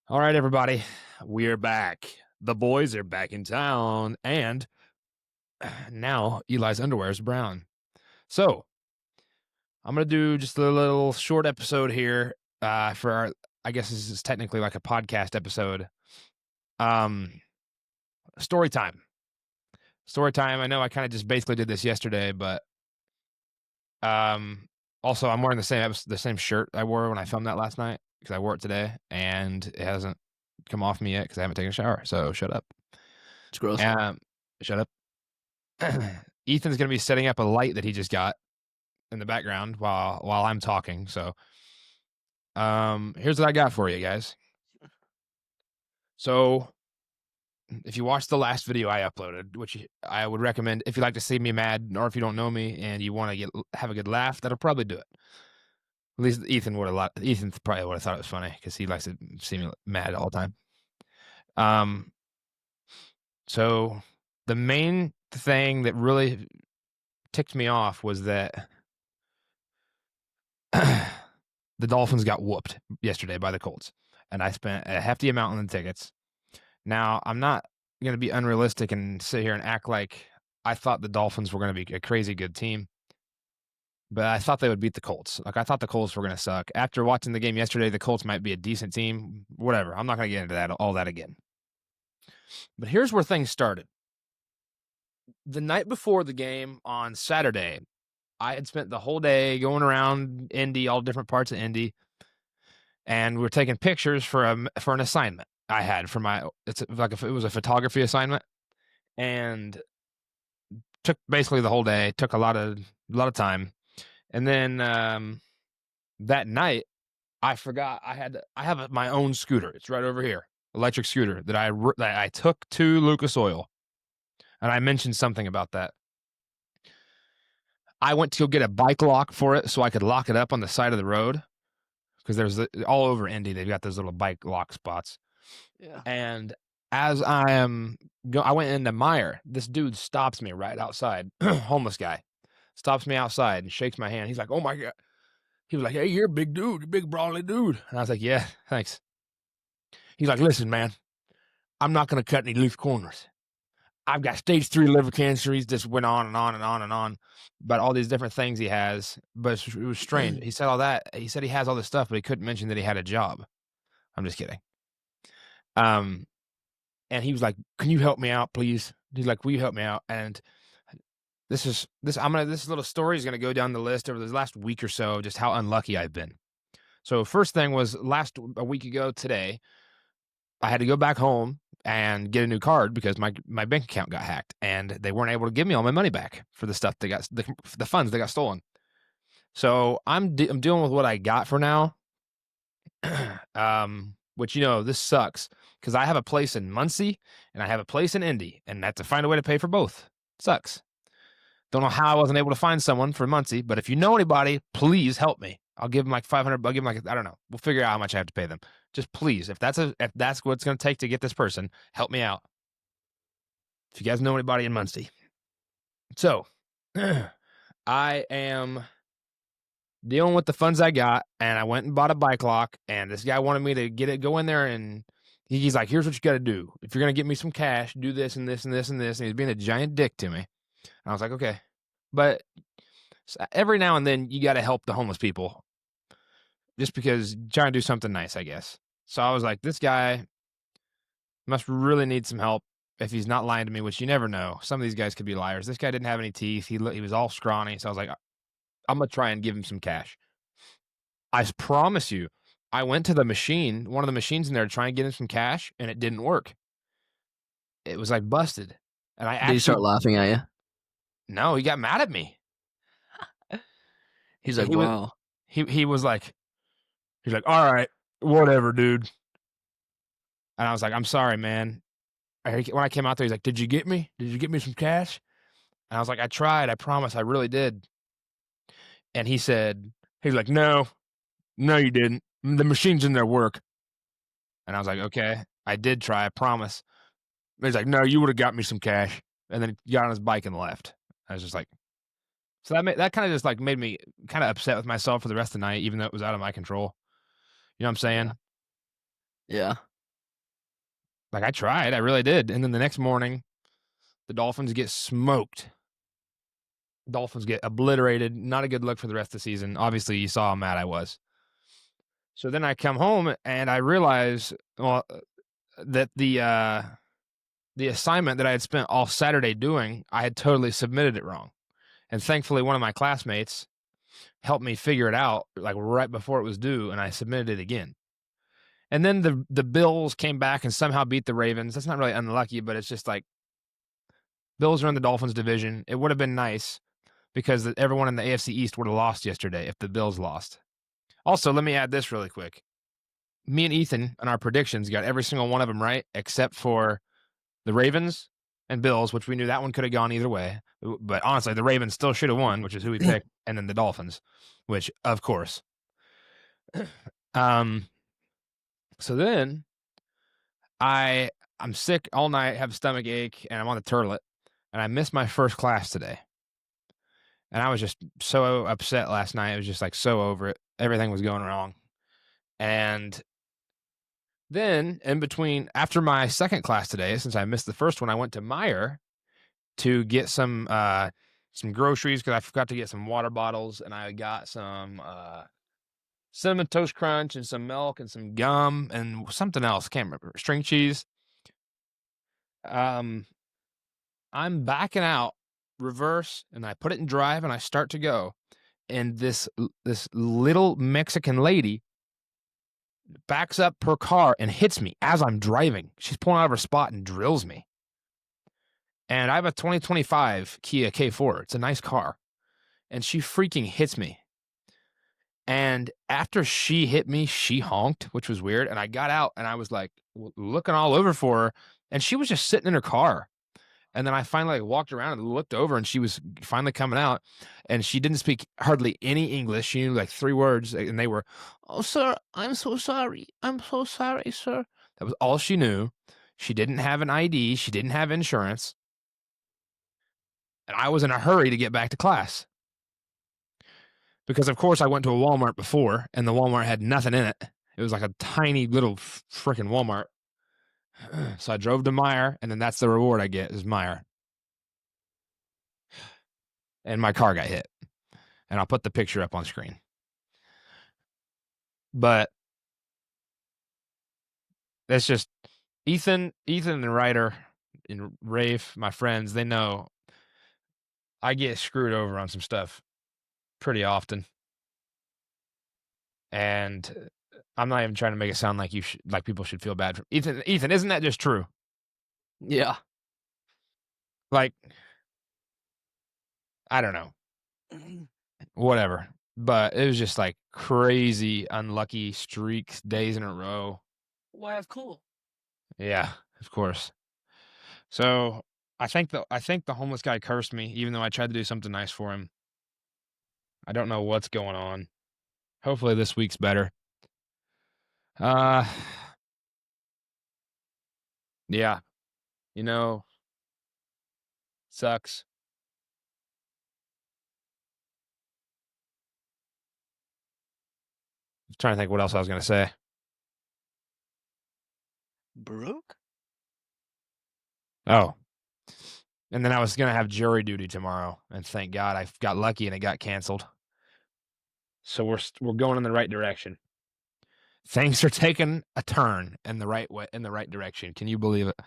All right, everybody, we're back. The boys are back in town, and now Eli's underwear is brown. So I'm gonna do just a little short episode here for our. I guess this is technically like a podcast episode. Um, story time. Story time. I know I kind of just basically did this yesterday, but um, also I'm wearing the same shirt I wore when I filmed that last night because I wore it today, and it hasn't come off me yet because I haven't taken a shower. So shut up. It's gross. Um, shut up. Ethan's gonna be setting up a light that he just got in the background while I'm talking. So, here's what I got for you guys. So, if you watched the last video I uploaded, which I would recommend if you like to see me mad, or if you don't know me and you want to have a good laugh, that'll probably do it. At least Ethan probably would have thought it was funny because he likes to see me mad all the time. Um, so the main thing that really ticked me off was that the Dolphins got whooped yesterday by the Colts, and I spent a hefty amount on the tickets. Now, I'm not gonna be unrealistic and sit here and act like I thought the Dolphins were gonna be a crazy good team, but I thought they would beat the Colts. Like, I thought the Colts were gonna suck. After watching the game yesterday, the Colts might be a decent team, whatever. I'm not gonna get into all that again. But here's where things started. The night before the game on Saturday, I had spent the whole day going around Indy, all different parts of Indy, and we were taking pictures for an assignment I had for my it was a photography assignment, and took basically the whole day, took a lot of time. And then that night I forgot I have my own scooter. It's right over here. Electric scooter that I took to Lucas Oil. And I mentioned something about that. I went to go get a bike lock for it so I could lock it up on the side of the road because all over Indy they've got those little bike lock spots. Yeah. And as I went into Meyer, this dude stops me right outside, homeless guy, stops me outside and shakes my hand. He's like, "Oh my god." He was like, "Hey, you're a big dude, you big brawly dude." And I was like, "Yeah, thanks." He's like, "Listen, man, I'm not gonna cut any loose corners. I've got stage 3 liver cancer." He's just went on and on and on and on about all these different things he has, but it was strange. He said all that. He said he has all this stuff, but he couldn't mention that he had a job. I'm just kidding. Um, and he was like, "Can you help me out, please?" He's like, "Will you help me out?" And this little story is gonna go down the list over the last week or so, just how unlucky I've been. So first thing was a week ago today, I had to go back home and get a new card because my bank account got hacked, and they weren't able to give me all my money back for the stuff that got the funds that got stolen. So I'm dealing with what I got for now. Which this sucks because I have a place in Muncie and I have a place in Indy, and I have to find a way to pay for both. Sucks. Don't know how I wasn't able to find someone for Muncie, but if you know anybody, please help me. I'll give them like 500. I'll give them like, I don't know. We'll figure out how much I have to pay them. Just please, if that's what it's going to take to get this person, help me out. If you guys know anybody in Muncie. So, I am dealing with the funds I got, and I went and bought a bike lock, and this guy wanted me to go in there, and he's like, "Here's what you got to do. If you're going to get me some cash, do this and this and this and this." And he's being a giant dick to me. And I was like, "Okay." But every now and then you got to help the homeless people just because trying to do something nice, I guess. So I was like, this guy must really need some help if he's not lying to me, which you never know. Some of these guys could be liars. This guy didn't have any teeth. He was all scrawny. So I was like, I'm going to try and give him some cash. I promise you, I went to one of the machines in there to try and get him some cash, and it didn't work. It was like busted. And I Did he start actually, laughing at you? no, he got mad at me. He's like, He was, "Wow." he was like, he's like, "All right, whatever, dude." And I was like, "I'm sorry, man." When I came out there, he's like, "Did you get me? Did you get me some cash?" And I was like, "I tried. I promise. I really did." And he's like, "No, no, you didn't. The machine's in their work." And I was like, "Okay, I did try. I promise." But he's like, "No, you would have got me some cash." And then he got on his bike and left. I was just like, so that kind of just like made me kind of upset with myself for the rest of the night, even though it was out of my control. You know what I'm saying? Yeah. Yeah. Like, I tried, I really did, and then the next morning, the Dolphins get smoked. Dolphins get obliterated, not a good look for the rest of the season. Obviously, you saw how mad I was. So then I come home and I realize, well, that the assignment that I had spent all Saturday doing, I had totally submitted it wrong. And thankfully, one of my classmates helped me figure it out, like, right before it was due, and I submitted it again. And then the Bills came back and somehow beat the Ravens. That's not really unlucky, but it's just like, Bills are in the Dolphins division. It would have been nice because everyone in the AFC East would have lost yesterday if the Bills lost. Also, let me add this really quick. Me and Ethan on our predictions got every single one of them right, except for the Ravens and Bills, which we knew that one could have gone either way. But honestly, the Ravens still should have won, which is who we picked, and then the Dolphins, which, of course. So then I'm sick all night, have a stomach ache, and I'm on the toilet, and I missed my first class today. And I was just so upset last night. I was just like so over it. Everything was going wrong. And then in between, after my second class today, since I missed the first one, I went to Meijer to get some groceries because I forgot to get some water bottles, and I got some Cinnamon Toast Crunch and some milk and some gum and something else. Can't remember. String cheese. I'm backing out, reverse, and I put it in drive, and I start to go. And this little Mexican lady backs up her car and hits me as I'm driving. She's pulling out of her spot and drills me. And I have a 2025 Kia K4. It's a nice car. And she freaking hits me. And after she hit me, she honked, which was weird. And I got out and I was like looking all over for her. And she was just sitting in her car. And then I finally walked around and looked over, and she was finally coming out, and she didn't speak hardly any English. She knew like 3 words, and they were, "Oh, sir, I'm so sorry. I'm so sorry, sir." That was all she knew. She didn't have an ID. She didn't have insurance. And I was in a hurry to get back to class. Because, of course, I went to a Walmart before, and the Walmart had nothing in it. It was like a tiny little freaking Walmart. So I drove to Meijer, and then that's the reward I get is Meijer. And my car got hit. And I'll put the picture up on screen. But that's just Ethan and Ryder and Rafe, my friends, they know I get screwed over on some stuff pretty often. And I'm not even trying to make it sound like like people should feel bad for Ethan. Ethan, isn't that just true? Yeah. Like, I don't know. Whatever. But it was just like crazy unlucky streaks, days in a row. Why, of cool. Yeah, of course. So I think the homeless guy cursed me, even though I tried to do something nice for him. I don't know what's going on. Hopefully this week's better. Yeah. You know, sucks. I'm trying to think what else I was gonna say. Brooke? Oh. And then I was gonna have jury duty tomorrow, and thank God I got lucky and it got canceled. So we're going in the right direction. Things are taking a turn in the right way, in the right direction. Can you believe it?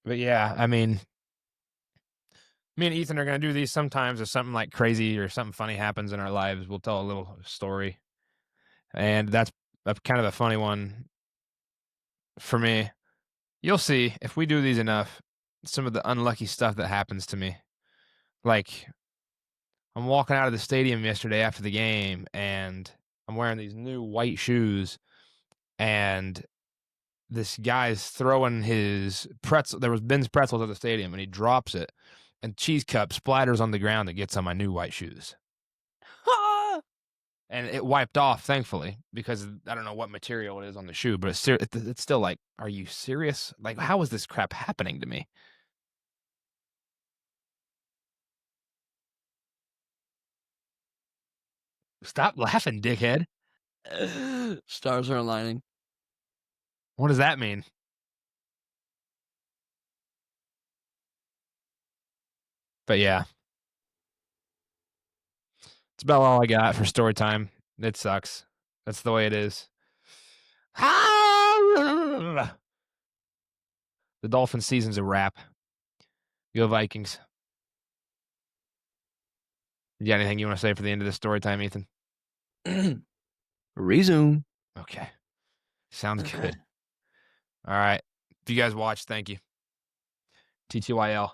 But yeah, I mean, me and Ethan are gonna do these sometimes if something like crazy or something funny happens in our lives. We'll tell a little story, and that's kind of a funny one for me. You'll see if we do these enough, some of the unlucky stuff that happens to me. Like, I'm walking out of the stadium yesterday after the game, and I'm wearing these new white shoes, and this guy's throwing his pretzel. There was Ben's pretzels at the stadium, and he drops it, and cheese cup splatters on the ground that gets on my new white shoes. And it wiped off, thankfully, because I don't know what material it is on the shoe, but it's still like, are you serious? Like, how is this crap happening to me? Stop laughing, dickhead. Stars are aligning. What does that mean? But yeah. It's about all I got for story time. It sucks. That's the way it is. The Dolphins season's a wrap. Go Vikings. You got anything you want to say for the end of this story time, Ethan? Resume. Okay. Sounds good. All right. If you guys watched, thank you. TTYL.